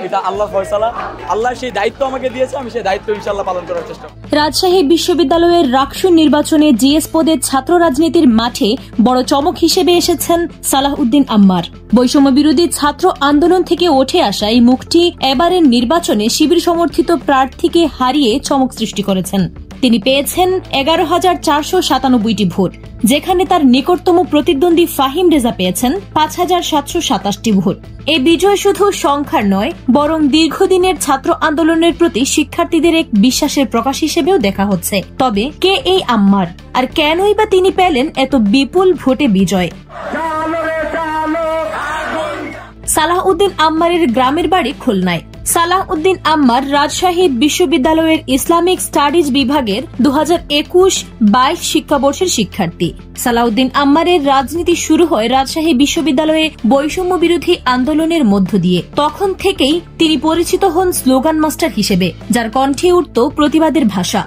এটা আল্লাহর ফয়সালা। আল্লাহ সেই দায়িত্ব আমাকে দিয়েছে, আমি সেই দায়িত্ব ইনশাআল্লাহ পালন করার চেষ্টা করব। রাজশাহী বিশ্ববিদ্যালয়ের রাকসু নির্বাচনে জিএস পদে ছাত্র রাজনীতির মাঠে বড় চমক হিসেবে এসেছেন সালাহউদ্দিন আম্মার। বৈষম্য বিরোধী ছাত্র আন্দোলন থেকে উঠে আসা এই মুখটি এবারের নির্বাচনে শিবির সমর্থিত প্রার্থীকে হারিয়ে চমক সৃষ্টি করেছেন। তিনি পেয়েছেন 11,497টি ভোট, যেখানে তার নিকটতম প্রতিদ্বন্দ্বী ফাহিম রেজা পেয়েছেন 5,727টি ভোট। এই বিজয় শুধু সংখ্যার নয়, বরং দীর্ঘদিনের ছাত্র আন্দোলনের প্রতি শিক্ষার্থীদের এক বিশ্বাসের প্রকাশ হিসেবেও দেখা হচ্ছে। তবে কে এই আম্মার, আর কেনই বা তিনি পেলেন এত বিপুল ভোটে বিজয়? সালাহউদ্দিন আম্মারের গ্রামের বাড়ি খুলনায়। সালাহউদ্দিন আম্মার রাজশাহী বিশ্ববিদ্যালয়ের ইসলামিক স্টাডিজ বিভাগের 2021-22 শিক্ষাবর্ষের শিক্ষার্থী। সালাহউদ্দিন আম্মারের রাজনীতি শুরু হয় রাজশাহী বিশ্ববিদ্যালয়ে বৈষম্য বিরোধী আন্দোলনের মধ্য দিয়ে। তখন থেকেই তিনি পরিচিত হন স্লোগান মাস্টার হিসেবে, যার কণ্ঠে উঠত প্রতিবাদের ভাষা।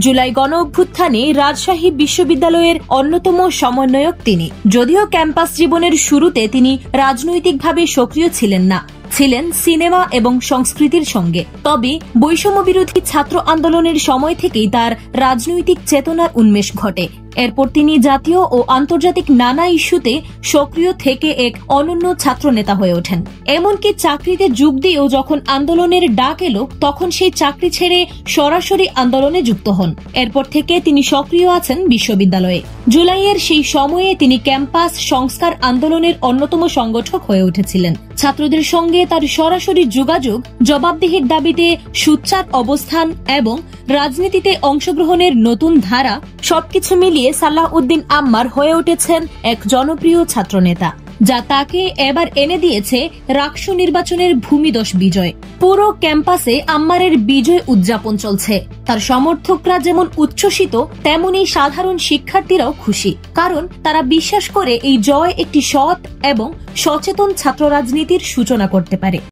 জুলাই গণ অভ্যুত্থানে রাজশাহী বিশ্ববিদ্যালয়ের অন্যতম সমন্বয়ক তিনি। যদিও ক্যাম্পাস জীবনের শুরুতে তিনি রাজনৈতিকভাবে সক্রিয় ছিলেন না, ছিলেন সিনেমা এবং সংস্কৃতির সঙ্গে। তবে বৈষম্য বিরোধী ছাত্র আন্দোলনের সময় থেকেই তার রাজনৈতিক চেতনার উন্মেষ ঘটে। এরপর তিনি জাতীয় ও আন্তর্জাতিক নানা ইস্যুতে সক্রিয় থেকে এক অনন্য ছাত্র নেতা হয়ে ওঠেন। এমনকি চাকরিতে যোগ দিয়েও যখন আন্দোলনের ডাক এলো, তখন সেই চাকরি ছেড়ে সরাসরি আন্দোলনে যুক্ত হন। এরপর থেকে তিনি সক্রিয় আছেন বিশ্ববিদ্যালয়ে। জুলাইয়ের সেই সময়ে তিনি ক্যাম্পাস সংস্কার আন্দোলনের অন্যতম সংগঠক হয়ে উঠেছিলেন। ছাত্রদের সঙ্গে তার সরাসরি যোগাযোগ, জবাবদিহির দাবিতে সোচ্চার অবস্থান এবং রাজনীতিতে অংশগ্রহণের নতুন ধারা, সবকিছু মিলিয়ে সালাহউদ্দিন আম্মার হয়ে উঠেছেন এক জনপ্রিয় ছাত্রনেতা, যা তাকে এবার এনে দিয়েছে রাকসু নির্বাচনের ভূমিদশ বিজয়। পুরো ক্যাম্পাসে আম্মারের বিজয় উদযাপন চলছে। তার সমর্থকরা যেমন উচ্ছ্বসিত, তেমনি সাধারণ শিক্ষার্থীরাও খুশি, কারণ তারা বিশ্বাস করে এই জয় একটি সৎ এবং সচেতন ছাত্র রাজনীতির সূচনা করতে পারে।